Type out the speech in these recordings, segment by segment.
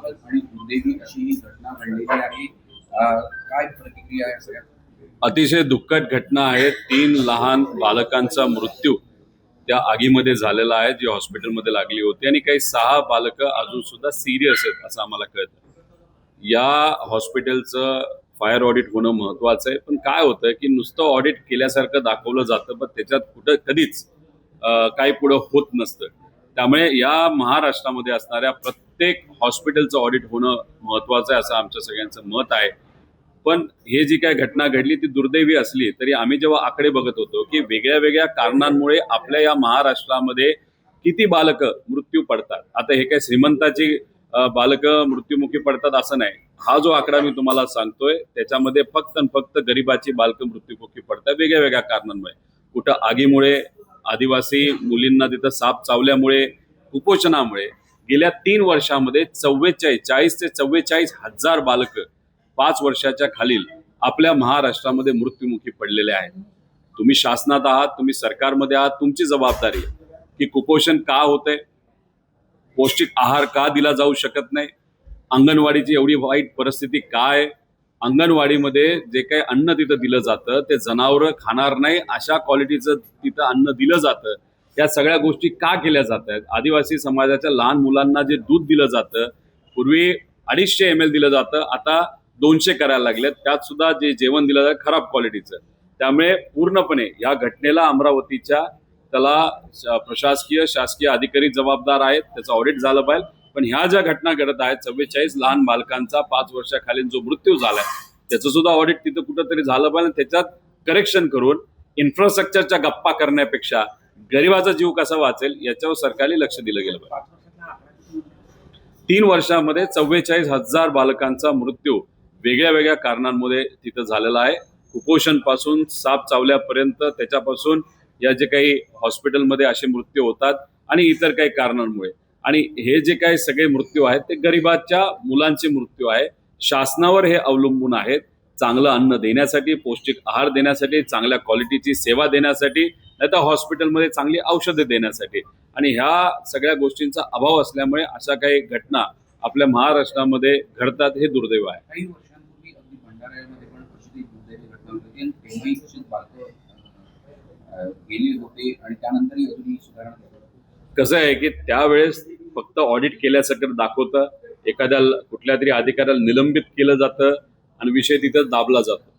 आणि दुर्दैवी अशी ही घटना घडलेली आहे. काय प्रतिक्रिया आहे सगळ्या? अतिशय दुःखद घटना आहे. 3 लहान बालकांचा मृत्यू त्या आगीमध्ये झालेला आहे, जी हॉस्पिटलमध्ये लागली होती आणि काही 6 बालकं अजून सुद्धा सिरियस आहेत असं आम्हाला कळतं. या हॉस्पिटलचं फायर ऑडिट होणं महत्वाचं आहे. पण काय होतं की नुसतं ऑडिट केल्यासारखं दाखवलं जातं, पण त्याच्यात कुठं कधीच काही पुढं होत नसतं. त्यामुळे या महाराष्ट्रामध्ये असणाऱ्या प्रत्येक हॉस्पिटलचं ऑडिट होणं महत्वाचं आहे असं आमच्या सगळ्यांचं मत आहे. पण हे जी काय घटना घडली ती दुर्दैवी असली तरी आम्ही जेव्हा आकडे बघत होतो की वेगळ्या वेगळ्या कारणांमुळे आपल्या या महाराष्ट्रामध्ये किती बालकं मृत्यू पडतात. आता हे काय श्रीमंताची बालकं मृत्युमुखी पडतात असं नाही. हा जो आकडा मी तुम्हाला सांगतोय त्याच्यामध्ये फक्त आणि फक्त गरिबाची बालकं मृत्युमुखी पडतात वेगळ्या वेगळ्या कारणांमुळे. कुठं आगीमुळे, आदिवासी मुलींना तिथं साप चावल्यामुळे, कुपोषणामुळे. गेल्या 3 वर्षामध्ये 40 ते 44 हजार बालकं 5 वर्षाच्या खालील आपल्या महाराष्ट्रामध्ये मृत्युमुखी पडलेले आहेत. तुम्ही शासनात आहात, तुम्ही सरकारमध्ये आहात, तुमची जबाबदारी आहे की कुपोषण का होतंय, पौष्टिक आहार का दिला जाऊ शकत नाही, अंगणवाडीची एवढी वाईट परिस्थिती काय, अंगणवाडीमध्ये जे काही अन्न तिथं दिलं जातं ते जनावरं खाणार नाही अशा क्वालिटीचं तिथं अन्न दिलं जातं. या सगळ्या गोष्टी का केल्या जात आहेत. आदिवासी समाजाच्या लहान मुलांना जे दूध दिलं जातं, पूर्वी 250 ml दिलं जातं, आता 200 करायला लागलेत. त्यात सुद्धा जे जेवण दिलं जातं खराब क्वालिटीचं. त्यामुळे पूर्णपणे या घटनेला अमरावतीच्या त्याला प्रशासकीय शासकीय अधिकारी जबाबदार आहेत, त्याचं ऑडिट झालं पाहिजे. पण ह्या ज्या घटना घडत आहेत 44 लहान बालकांचा 5 वर्षाखालील जो मृत्यू झालाय त्याचं सुद्धा ऑडिट तिथं कुठंतरी झालं पाहिजे. त्याच्यात करेक्शन करून इन्फ्रास्ट्रक्चरच्या गप्पा करण्यापेक्षा गरिबाचा जीव कसा वाचेल याच्यावर सरकारने लक्ष दिलं गेलं पाहिजे. 3 वर्षामध्ये 44 हजार बालकांचा मृत्यू वेगळ्या वेगळ्या कारणांमुळे तिथं झालेला आहे. कुपोषण पासून साप चावल्यापर्यंत, त्याच्यापासून या जे काही हॉस्पिटलमध्ये असे मृत्यू होतात आणि इतर काही कारणांमुळे. आणि हे जे काही सगळे मृत्यू आहेत ते गरिबाच्या मुलांचे मृत्यू आहे. शासनावर हे अवलंबून आहेत चांगलं अन्न देण्यासाठी, पौष्टिक आहार देण्यासाठी, चांगल्या क्वालिटीची सेवा देण्यासाठी, नाहीतर हॉस्पिटलमध्ये चांगली औषधे देण्यासाठी. आणि ह्या सगळ्या गोष्टींचा अभाव असल्यामुळे अशा काही घटना आपल्या महाराष्ट्रामध्ये घडतात, हे दुर्दैव आहे. काही वर्षांपूर्वी अगदी भंडाऱ्यामध्ये पण अशी दुर्दैवी घटना होती आणि तेव्हाही तशीच बालकं गेली होते आणि त्यानंतरही अजूनही सुधारणा झाली. कसं आहे की त्यावेळेस फक्त ऑडिट केल्यासारखं दाखवतं, एखाद्या कुठल्या तरी अधिकाऱ्याला निलंबित केलं जातं आणि विषय तिथं दाबला जातो.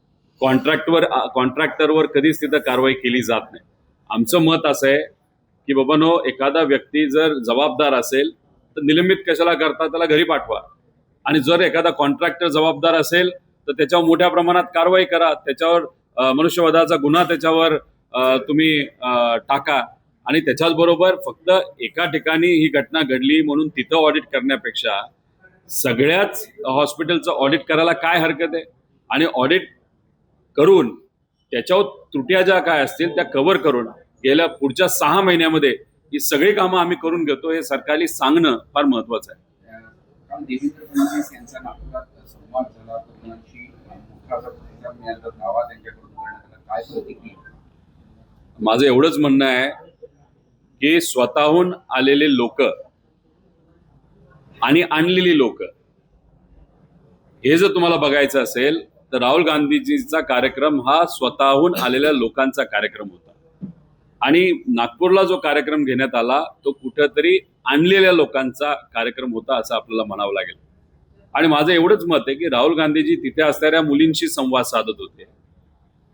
कॉन्ट्रॅक्टरवर कधीच तिथं कारवाई केली जात नाही. आमचं मत असं आहे की बाबांनो, एखादा व्यक्ती जर जबाबदार असेल तर निलंबित कशाला करता, त्याला घरी पाठवा. आणि जर एखादा कॉन्ट्रॅक्टर जबाबदार असेल तर त्याच्यावर मोठ्या प्रमाणात कारवाई करा, त्याच्यावर मनुष्यवधाचा गुन्हा त्याच्यावर तुम्ही टाका. आणि त्याच्याच बरोबर फक्त एका ठिकाणी ही घटना घडली म्हणून तिथं ऑडिट करण्यापेक्षा सगळ्याच हॉस्पिटलचं ऑडिट करायला काय हरकत आहे. आणि ऑडिट करून त्याच्यावर त्रुट्या ज्या काय असतील त्या कव्हर करून गेल्या पुढच्या 6 महिन्यामध्ये ही सगळी कामं आम्ही करून घेतो हे सरकारला सांगणं फार महत्वाचं आहे. कारण देवेंद्र फडणवीस यांचा नागपुरात संवाद झाला, तरुणांशी मोठा असा प्रतिसाद मिळाला, दावा त्यांच्याकडून करण्यात आला. काय प्रतिक्रिया? माझं एवढंच म्हणणं आहे की स्वतःहून आलेले लोक आणि आणलेली लोक हे जर तुम्हाला बघायचं असेल तर राहुल गांधीजींचा कार्यक्रम हा स्वतःहून आलेल्या लोकांचा कार्यक्रम होता. आणि नागपूरला जो कार्यक्रम घेण्यात आला तो कुठंतरी आणलेल्या लोकांचा कार्यक्रम होता असं आपल्याला म्हणावं लागेल. आणि माझं एवढंच मत आहे की राहुल गांधीजी तिथे असणाऱ्या मुलींशी संवाद साधत होते.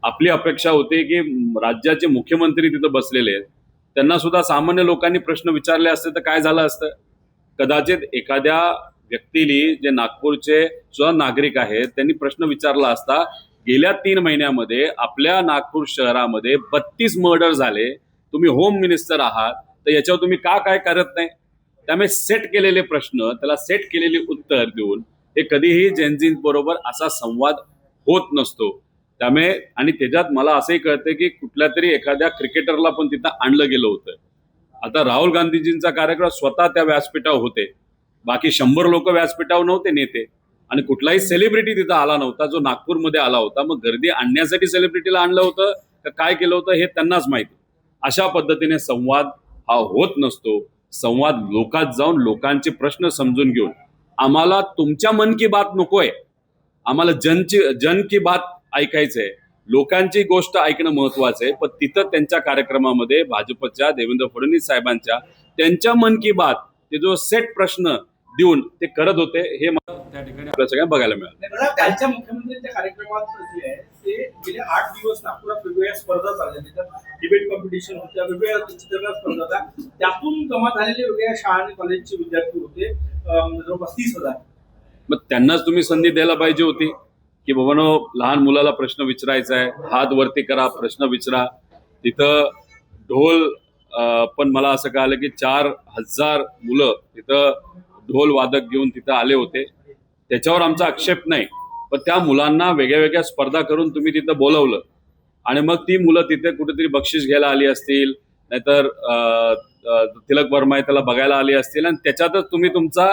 आपली अपेक्षा होती की राज्याचे मुख्यमंत्री तिथं बसलेले आहेत, त्यांना सुद्धा सामान्य लोकांनी प्रश्न विचारले असते तर काय झालं असतं. कदाचित एखाद्या व्यक्तीने, जे नागपूरचे सुद्धा नागरिक आहेत, त्यांनी प्रश्न विचारला असता, गेल्या 3 महिन्यामध्ये आपल्या नागपूर शहरामध्ये 32 मर्डर झाले, तुम्ही होम मिनिस्टर आहात तर याच्यावर तुम्ही काय करत नाही. त्यामुळे सेट केलेले प्रश्न, त्याला सेट केलेली उत्तर देऊन हे कधीही जेनझीन बरोबर असा संवाद होत नसतो. त्यामुळे आणि त्याच्यात मला असंही कळतं की कुठल्या तरी एखाद्या क्रिकेटरला पण तिथं आणलं गेलं होतं. आता राहुल गांधीजींचा कार्यक्रम स्वतः त्या व्यासपीठावर होते, बाकी 100 लोक व्यासपीठावर नव्हते नेते. आणि कुठलाही सेलिब्रिटी तिथं आला नव्हता जो नागपूरमध्ये आला होता. मग गर्दी आणण्यासाठी सेलिब्रिटीला आणलं होतं का काय केलं होतं हे त्यांनाच माहिती. अशा पद्धतीने संवाद हा होत नसतो. संवाद लोकात जाऊन लोकांचे प्रश्न समजून घेऊन आम्हाला तुमच्या मन की बात नकोय, आम्हाला जन की बात ऐकायचंय, लोकांची गोष्ट ऐकणं महत्वाचं आहे. पण तिथं त्यांच्या कार्यक्रमामध्ये भाजपच्या देवेंद्र फडणवीस साहेबांच्या त्यांच्या मन की बात ते जो सेट प्रश्न देऊन ते करत होते, हे मला त्या ठिकाणी आपल्या सगळ्यांना बघायला मिळालं. त्यांच्या मुख्यमंत्र्यांच्या कार्यक्रमात जे आहे ते गेले 8 दिवस नागपुरात वेगवेगळ्या स्पर्धा चालल्या, त्याच्यात डिबेट कॉम्पिटिशन होत्या, वेगवेगळ्या चित्रकला स्पर्धा होत्या. त्यातून जमा झालेले वेगवेगळ्या शाळा आणि कॉलेजचे विद्यार्थी होते, जवळपास 30,000. मग त्यांनाच तुम्ही संधी द्यायला पाहिजे होती की बाबांनो, लहान मुलाला प्रश्न विचारायचा आहे, हात वरती करा, प्रश्न विचारा. तिथं ढोल पण मला असं कळालं की 4,000 मुलं तिथं ढोल वादक घेऊन तिथं आले होते. त्याच्यावर आमचा आक्षेप नाही, पण त्या मुलांना वेगळ्या वेगळ्या स्पर्धा करून तुम्ही तिथं बोलवलं आणि मग ती मुलं तिथे कुठेतरी बक्षीस घ्यायला आली असतील, नाहीतर तिलक वर्मा त्याला बघायला आली असतील आणि त्याच्यातच तुम्ही तुमचा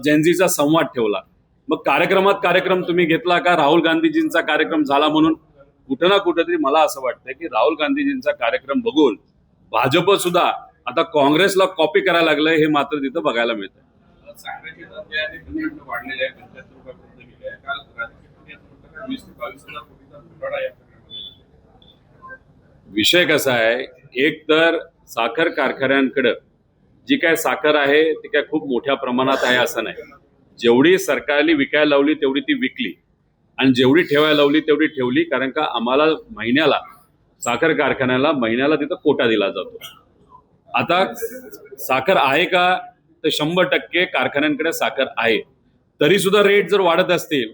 जेनझीचा संवाद ठेवला. मग कार्यक्रम तुम्ही घेतला का राहुल गांधीजींचा कार्यक्रम झाला म्हणून? कुठं ना कुठेतरी मला असं वाटतं की राहुल गांधीजींचा कार्यक्रम बघून भाजप सुद्धा आता काँग्रेसला कॉपी करायला लागलंय, हे मात्र तिथं बघायला मिळतं. साखरेचे दर जे आहे ते प्रचंड वाढलेले आहे, 75 रुपयापर्यंत गेले आहे. काल राज्यात 20 ते 22,000 कोटीचा घोटाळा या प्रकरणामध्ये. विषय कसा आहे, एक तर साखर कारखान्यांकडे जी काय साखर आहे ती काय खूप मोठ्या प्रमाणात आहे असं नाही. जेवढी सरकारने विकायला लावली तेवढी ती विकली आणि जेवढी ठेवायला लावली तेवढी ठेवली, कारण का आम्हाला महिन्याला साखर कारखान्याला महिन्याला तिथं कोटा दिला जातो. आता साखर आहे का, तर 100% कारखान्यांकडे साखर आहे. तरी सुद्धा रेट जर वाढत असतील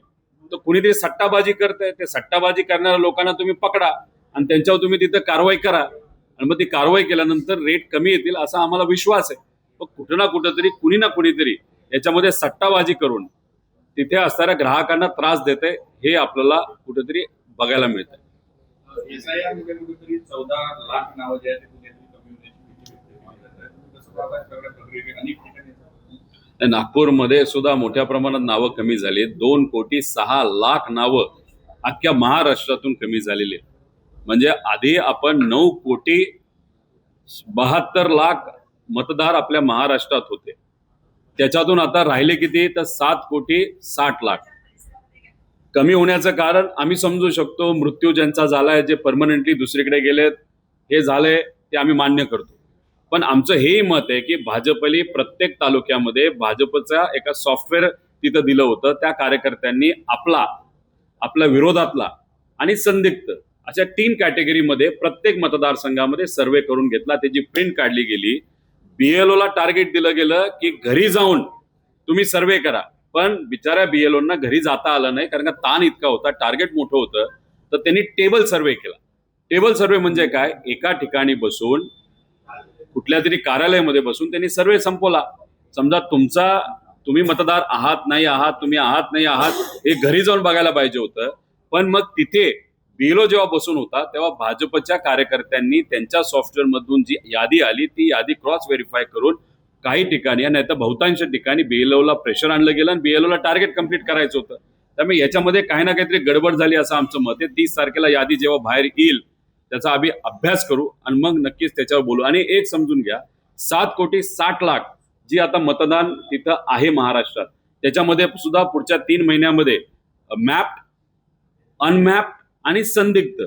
तर कुणीतरी सट्टाबाजी करतंय. ते सट्टाबाजी करणाऱ्या लोकांना तुम्ही पकडा आणि त्यांच्यावर तुम्ही तिथं कारवाई करा आणि मग ती कारवाई केल्यानंतर रेट कमी येतील असा आम्हाला विश्वास आहे. पण कुठं ना कुठंतरी कुणी ना कुणीतरी याच्यामध्ये सट्टाबाजी करून तिथे असणाऱ्या ग्राहकांना त्रास देते, हे आपल्याला कुठेतरी बघायला मिळतं. SIR मध्ये कुठेतरी 14 लाख नावं जे आहेत ते कुठेतरी कमी होण्याची भीती व्यक्त केली जात आहे. तसं पाहता सगळ्या प्रक्रियेत अनेक ठिकाणी नागपूरमध्ये सुद्धा मोठ्या प्रमाणात नावं कमी झाली. 2,06,00,000 नावं अख्ख्या महाराष्ट्रातून कमी झालेली आहेत. म्हणजे आधी आपण 9,72,00,000 मतदार आपल्या महाराष्ट्रात होते, त्याच्यातून आता राहिले किती, तर 7,60,00,000. कमी होण्याचं कारण आम्ही समजू शकतो, मृत्यू ज्यांचा झालाय, जे परमनंटली दुसरीकडे गेलेत, हे झाले ते आम्ही मान्य करतो. पण आमचं हेही मत आहे की भाजपली प्रत्येक तालुक्यामध्ये भाजपचा एका सॉफ्टवेअर तिथं दिलं होतं. त्या कार्यकर्त्यांनी आपल्या विरोधातला आणि संदिग्ध अशा 3 कॅटेगरीमध्ये प्रत्येक मतदारसंघामध्ये सर्वे करून घेतला. त्याची प्रिंट काढली गेली. BLO ला टार्गेट दिलं गेलं की घरी जाऊन तुम्ही सर्वे करा, पण बिचाऱ्या BLOंना घरी जाता आलं नाही, कारण का ताण इतका होता, टार्गेट मोठं होतं. तर त्यांनी टेबल सर्वे केला. टेबल सर्वे म्हणजे काय, एका ठिकाणी बसून कुठल्या तरी कार्यालयामध्ये बसून त्यांनी सर्वे संपवला. समजा तुम्ही मतदार आहात नाही आहात, तुम्ही आहात नाही आहात, हे घरी जाऊन बघायला पाहिजे होतं. पण मग तिथे BLO जेव्हा बसून होता तेव्हा भाजपच्या कार्यकर्त्यांनी त्यांच्या सॉफ्टवेअर मधून जी यादी आली ती यादी क्रॉस व्हेरीफाय करून काही ठिकाणी नाही तर बहुतांश ठिकाणी BLO ला प्रेशर आणलं गेलं आणि BLO ला टार्गेट कंप्लीट करायचं होतं. त्यामुळे याच्यामध्ये काही ना काहीतरी गडबड झाली असं आमचं मत आहे. 30 तारखेला यादी जेव्हा बाहेर येईल त्याचा आम्ही अभ्यास करू आणि मग नक्कीच त्याच्यावर बोलू. आणि एक समजून घ्या, 7,60,00,000 जी आता मतदान तिथं आहे महाराष्ट्रात, त्याच्यामध्ये सुद्धा पुढच्या 3 महिन्यामध्ये मॅप्ड, अनमॅप्ड आणि संदिग्ध,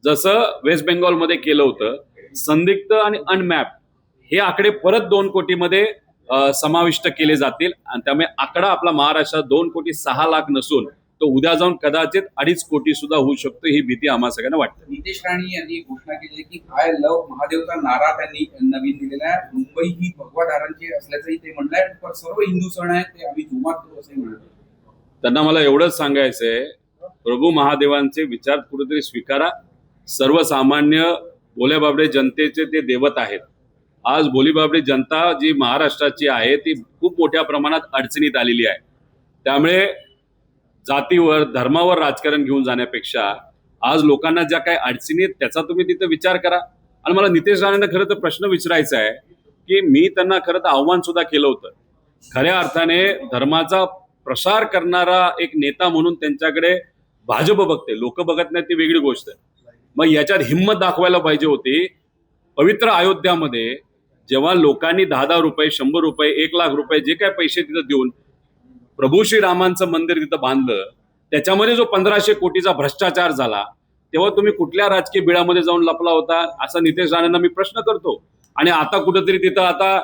जसं वेस्ट बेंगॉलमध्ये केलं होतं, संदिग्ध आणि अनमॅप्ड हे आकडे परत 2 कोटीमध्ये समाविष्ट केले जातील. आणि त्यामुळे आकडा आपला महाराष्ट्रात 2,06,00,000 नसून तो उद्या जाऊन कदाचित 2.5 कोटी सुद्धा होऊ शकतो, ही भीती आम्हा सगळ्यांना वाटते. नितेश राणे यांनी घोषणा केली की आय लव्ह महादेवचा नारा त्यांनी नवीन दिलेला आहे. मुंबई ही भगवाधारांची असल्याचंही ते म्हणलंय. पण सर्व हिंदू सण आहेत ते आम्ही जोमात करू असंही म्हणाले. त्यांना मला एवढंच सांगायचंय, प्रभू महादेवांचे विचार कुठेतरी स्वीकारा. सर्वसामान्य भोलेबाबडे जनतेचे ते दैवत आहेत. आज भोलीबाबडी जनता जी महाराष्ट्राची आहे ती खूप मोठ्या प्रमाणात अडचणीत आलेली आहे. त्यामुळे जातीवर धर्मावर राजकारण घेऊन जाण्यापेक्षा आज लोकांना ज्या काही अडचणी आहेत त्याचा तुम्ही तिथे विचार करा. आणि मला नितेश राणेंना खरं तर प्रश्न विचारायचा आहे की मी त्यांना खरं तर आव्हान सुद्धा केलं होतं. खऱ्या अर्थाने धर्माचा प्रसार करणारा एक नेता म्हणून त्यांच्याकडे भाजप बघते, लोक बघत नाही, ती वेगळी गोष्ट आहे. मग याच्यात हिंमत दाखवायला पाहिजे होती. पवित्र अयोध्यामध्ये जेव्हा लोकांनी 10,000 रुपये, 100 रुपये, 1,00,000 रुपये जे काय पैसे तिथं देऊन प्रभू श्रीरामांचं मंदिर तिथं बांधलं, त्याच्यामध्ये जो 1500 कोटीचा भ्रष्टाचार झाला, तेव्हा तुम्ही कुठल्या राजकीय बिळामध्ये जाऊन लपला होता, असा नितेश राणेंना मी प्रश्न करतो. आणि आता कुठेतरी तिथं आता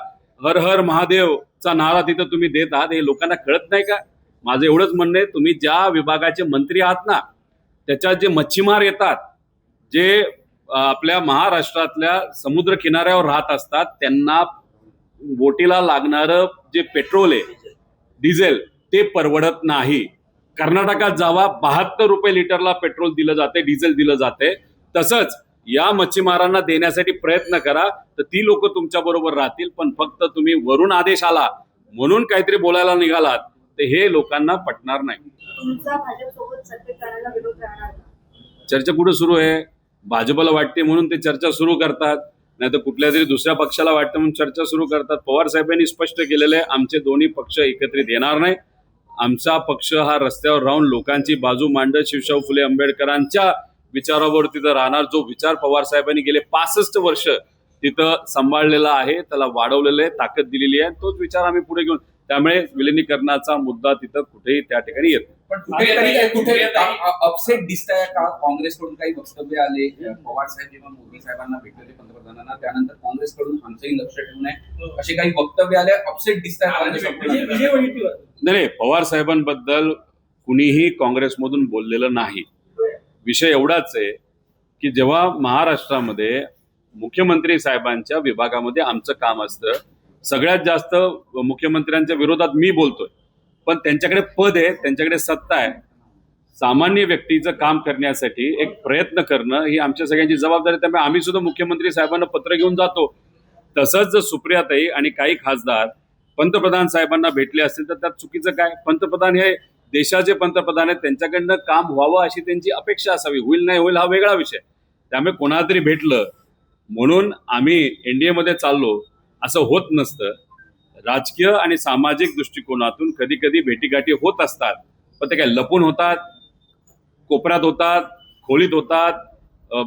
हर हर महादेवचा नारा तिथं तुम्ही देत आहात, हे लोकांना कळत नाही का? माझं एवढंच म्हणणं आहे, तुम्ही ज्या विभागाचे मंत्री आहात ना, त्याच्यात जे मच्छीमार येतात, जे आपल्या महाराष्ट्रातल्या समुद्र किनाऱ्यावर राहत असतात, त्यांना बोटीला लागणारं जे पेट्रोल आहे, डिझेल, ते परवडत नाही. कर्नाटकात जावा, 72 रुपये लिटरला पेट्रोल दिलं जाते, डिझेल दिलं जाते. तसंच या मच्छीमारांना देण्यासाठी प्रयत्न करा, तर ती लोक तुमच्या बरोबर राहतील. पण फक्त तुम्ही वरून आदेश आला म्हणून काहीतरी बोलायला निघालात, तर हे लोकांना पटणार नाही. तुमचा भाजपसोबत चर्चा करायला विरोध राहणार का? चर्चा कुठं सुरू आहे? भाजपला वाटते म्हणून ते चर्चा सुरू करतात, नाही तर कुठल्या तरी दुसऱ्या पक्षाला वाटतं म्हणून चर्चा सुरू करतात. पवार साहेबांनी स्पष्ट केलेलं आहे, आमचे दोन्ही पक्ष एकत्रित येणार नाही. आमचा पक्ष हा रस्त्यावर राहून लोकांची बाजू मांडत शिवशाहू फुले आंबेडकरांच्या विचारावर तिथं राहणार. जो विचार पवार साहेबांनी गेले 65 वर्ष तिथं सांभाळलेला आहे, त्याला वाढवलेलं आहे, ताकद दिलेली आहे, तोच विचार आम्ही पुढे घेऊन. त्यामुळे विलिनीकरणाचा मुद्दा तिथं कुठेही त्या ठिकाणी येतो. पण कुठे अपसेट दिसताय का? काँग्रेसकडून काही वक्तव्य आले, पवार साहेब जेव्हा मोदी साहेबांना भेटले पंतप्रधानांना, त्यानंतर काँग्रेसकडून आमचंही लक्ष ठेवून आहे असे काही वक्तव्य आले, अपसेट दिसताय. नाही, पवार साहेबांबद्दल कुणीही काँग्रेसमधून बोललेलं नाही. विषय एवढाच आहे की जेव्हा महाराष्ट्रामध्ये मुख्यमंत्री साहेबांच्या विभागामध्ये आमचं काम असतं, सगळ्यात जास्त मुख्यमंत्र्यांच्या विरोधात मी बोलतोय. पण त्यांच्याकडे पद आहे, त्यांच्याकडे सत्ता आहे. सामान्य व्यक्तीचं काम करण्यासाठी एक प्रयत्न करणं ही आमच्या सगळ्यांची जबाबदारी आहे. त्यामुळे आम्ही सुद्धा मुख्यमंत्री साहेबांना पत्र घेऊन जातो. तसंच जर सुप्रियाताई आणि काही खासदार पंतप्रधान साहेबांना भेटले असतील तर त्यात चुकीचं काय? पंतप्रधान हे देशाचे पंतप्रधान आहेत, त्यांच्याकडनं काम व्हावं अशी त्यांची अपेक्षा असावी. होईल नाही होईल हा वेगळा विषय. त्यामुळे कोणाला तरी भेटलं म्हणून आम्ही एनडीएमध्ये चाललो असं होत नसतं. राजकीय आणि सामाजिक दृष्टिकोनातून कधी कधी भेटीगाठी होत असतात, पण ते काय लपून होतात, कोपऱ्यात होतात, खोलीत होतात,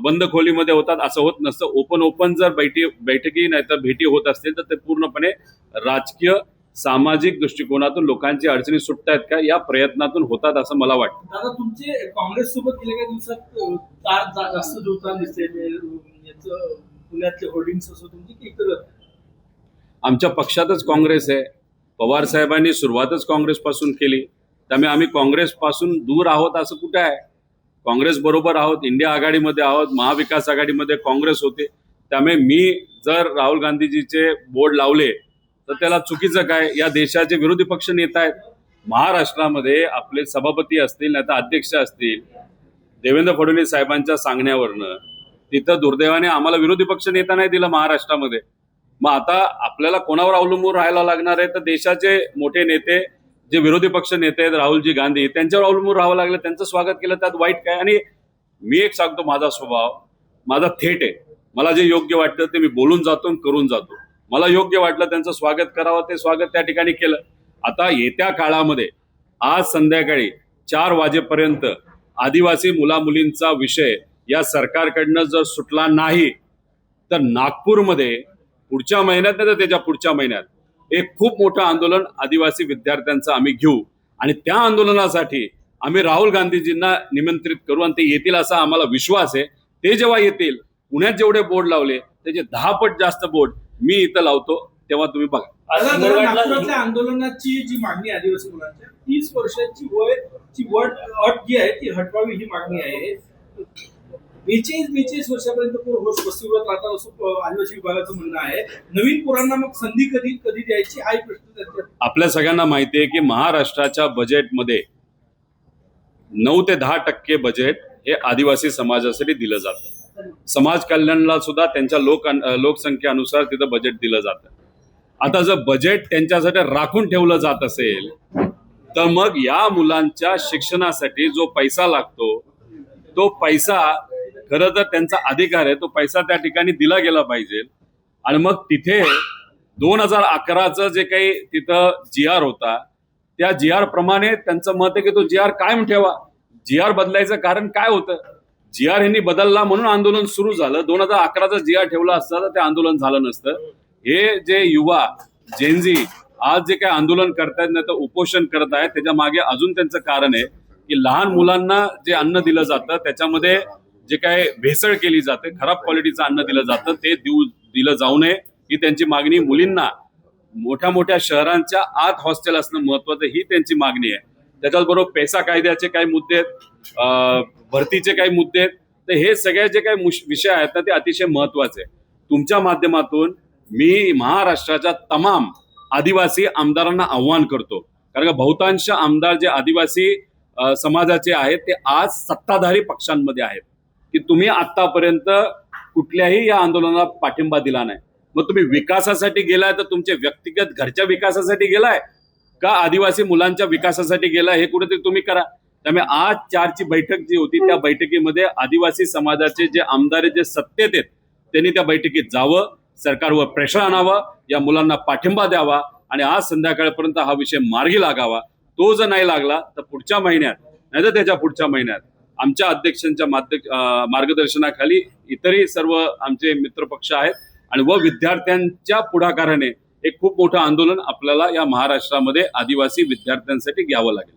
बंद खोलीमध्ये होतात, असं होत नसतं. ओपन जर बैठकी नाही तर भेटी होत असतील तर ते पूर्णपणे राजकीय सामाजिक दृष्टिकोनातून लोकांची अडचणी सुटतायत का या प्रयत्नातून होतात असं मला वाटतं. दादा, तुमचे काँग्रेस सोबत गेल्या काही दिवसात तार जास्त जुळताना दिसते, याचं पुण्यातले होर्डिंग्स असो तुमची की इतर? आमच्या पक्षातच काँग्रेस आहे. पवार साहेबांनी सुरुवातच काँग्रेसपासून केली, त्यामुळे आम्ही काँग्रेसपासून दूर आहोत असं कुठे आहे? काँग्रेस बरोबर आहोत, इंडिया आघाडीमध्ये आहोत, महाविकास आघाडीमध्ये काँग्रेस होते. त्यामुळे मी जर राहुल गांधीजीचे बोर्ड लावले तर त्याला चुकीचं काय? या देशाचे विरोधी पक्ष नेता आहेत. महाराष्ट्रामध्ये आपले सभापती असतील नाही तर अध्यक्ष असतील, देवेंद्र फडणवीस साहेबांच्या सांगण्यावरनं तिथं दुर्दैवाने आम्हाला विरोधी पक्ष नेता नाही दिला महाराष्ट्रामध्ये. मग आता आपल्याला कोणावर अवलंबून राहायला लागणार आहे? तर देशाचे मोठे नेते जे विरोधी पक्ष नेते आहेत राहुलजी गांधी, त्यांच्यावर अवलंबून राहावं लागलं. त्यांचं स्वागत केलं, त्यात वाईट काय? आणि मी एक सांगतो, माझा स्वभाव माझा थेट आहे. मला जे योग्य वाटतं ते मी बोलून जातो आणि करून जातो. मला योग्य वाटलं त्यांचं स्वागत करावं, ते स्वागत त्या ठिकाणी केलं. आता येत्या काळामध्ये आज संध्याकाळी 4 वाजेपर्यंत आदिवासी मुलामुलींचा विषय या सरकारकडनं जर सुटला नाही तर नागपूरमध्ये पुढच्या महिन्यात नाही तर त्याच्या पुढच्या महिन्यात एक खूप मोठं आंदोलन आदिवासी विद्यार्थ्यांचं आम्ही घेऊ. आणि त्या आंदोलनासाठी आम्ही राहुल गांधीजींना निमंत्रित करू आणि ते येतील असा आम्हाला विश्वास आहे. ते जेव्हा येतील, पुण्यात जेवढे बोर्ड लावले त्याचे 10 पट जास्त बोर्ड मी इथं लावतो, तेव्हा तुम्ही बघा. नागपुरातल्या आंदोलनाची जी मागणी आदिवासी मुलांच्या 30 वर्षाची वयची अट जी आहे ती हटवावी ही मागणी आहे. 42 वर्षापर्यंत वस्तीगृहात राहतात असं आदिवासी विभागाचं म्हणणं आहे. नवीन पोरांना मग संधी कधी द्यायची हा प्रश्न. आपल्या सगळ्यांना माहिती आहे की महाराष्ट्राच्या बजेटमध्ये 9 ते 10% बजेट हे आदिवासी समाजासाठी दिलं जातं. समाज कल्याणला सुद्धा त्यांच्या लोकसंख्येनुसार तिथं बजेट दिलं जातं. आता जर बजेट त्यांच्यासाठी राखून ठेवलं जात असेल तर मग या मुलांच्या शिक्षणासाठी जो पैसा लागतो तो पैसा खरं तर त्यांचा अधिकार आहे, तो पैसा त्या ठिकाणी दिला गेला पाहिजे. आणि मग तिथे 2011चं जे काही तिथं GR होता त्या GR प्रमाणे त्यांचं मत आहे की तो GR कायम ठेवा. GR बदलायचं कारण काय होतं? GR यांनी बदलला म्हणून आंदोलन सुरू झालं. 2011चा GR ठेवला असता तर ते आंदोलन झालं नसतं. हे जे युवा जेनजी आज जे काही आंदोलन करतायत नाही तर उपोषण करत आहेत त्याच्या मागे अजून त्यांचं कारण आहे की लहान मुलांना जे अन्न दिलं जातं त्याच्यामध्ये जे काय भेसळ केली जाते, खराब क्वालिटीचं अन्न दिलं जातं ते दिलं जाऊ नये ही त्यांची मागणी. मुलींना मोठ्या मोठ्या शहरांच्या आत हॉस्टेल असणं महत्वाचं ही त्यांची मागणी आहे. त्याच्याचबरोबर पैसा कायद्याचे काही मुद्दे आहेत, भरतीचे काही मुद्दे आहेत. तर हे सगळे जे काही विषय आहेत ना ते अतिशय महत्वाचे आहे. तुमच्या माध्यमातून मी महाराष्ट्राच्या तमाम आदिवासी आमदारांना आव्हान करतो, कारण का बहुतांश आमदार जे आदिवासी समाजाचे आहेत ते आज सत्ताधारी पक्षांमध्ये आहेत की तुम्ही आतापर्यंत कुठल्याही या आंदोलनाला पाठिंबा दिला नाही. मग तुम्ही विकासासाठी गेलाय तर तुमच्या व्यक्तिगत घरच्या विकासासाठी गेलाय का आदिवासी मुलांच्या विकासासाठी गेलाय हे कुठेतरी तुम्ही करा. त्यामुळे आज 4ची बैठक जी होती त्या बैठकीमध्ये आदिवासी समाजाचे जे आमदार जे सत्तेत आहेत त्यांनी त्या बैठकीत जावं, सरकारवर प्रेशर आणावं, या मुलांना पाठिंबा द्यावा आणि आज संध्याकाळपर्यंत हा विषय मार्गी लागावा. तो जर नाही लागला तर पुढच्या महिन्यात नाही तर त्याच्या पुढच्या महिन्यात आमच्या अध्यक्षांच्या मार्गदर्शनाखाली इतरही सर्व आमचे मित्रपक्ष आहेत आणि व विद्यार्थ्यांच्या पुढाकाराने एक खूप मोठं आंदोलन आपल्याला या महाराष्ट्रामध्ये आदिवासी विद्यार्थ्यांसाठी घ्यावं लागेल.